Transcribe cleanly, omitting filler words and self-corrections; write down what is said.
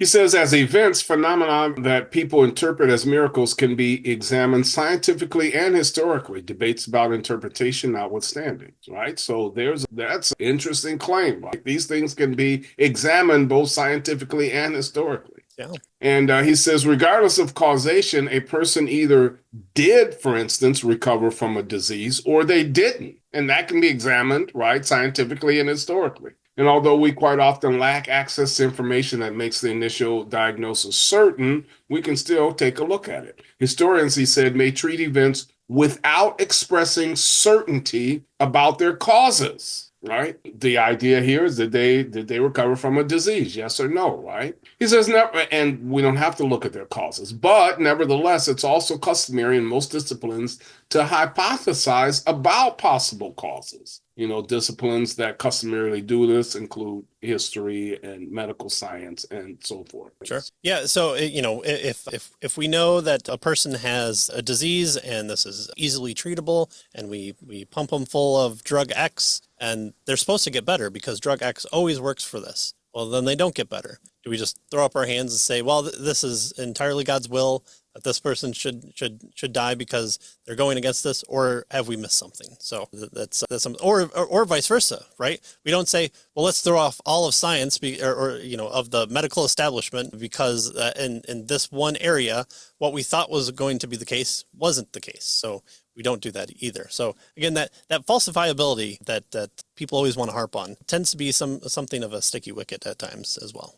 He says, as events, phenomena that people interpret as miracles can be examined scientifically and historically, debates about interpretation notwithstanding, right? So that's an interesting claim. Like these things can be examined both scientifically and historically. Yeah. And he says, regardless of causation, a person either did, for instance, recover from a disease or they didn't. And that can be examined, right, scientifically and historically. And although we quite often lack access to information that makes the initial diagnosis certain, we can still take a look at it. Historians, he said, may treat events without expressing certainty about their causes, right? The idea here is that did they recover from a disease, yes or no, right? He says never, and we don't have to look at their causes, but nevertheless, it's also customary in most disciplines to hypothesize about possible causes. You know, disciplines that customarily do this include history and medical science and so forth. Sure. Yeah. So, if we know that a person has a disease and this is easily treatable and we pump them full of drug X and they're supposed to get better because drug X always works for this, well, then they don't get better. Do we just throw up our hands and say, well, this is entirely God's will that this person should die because they're going against this, or have we missed something? So that's something, or vice versa, right? We don't say, well, let's throw off all of science or of the medical establishment because in this one area, what we thought was going to be the case wasn't the case. So we don't do that either. So again, that falsifiability that people always want to harp on tends to be something of a sticky wicket at times as well.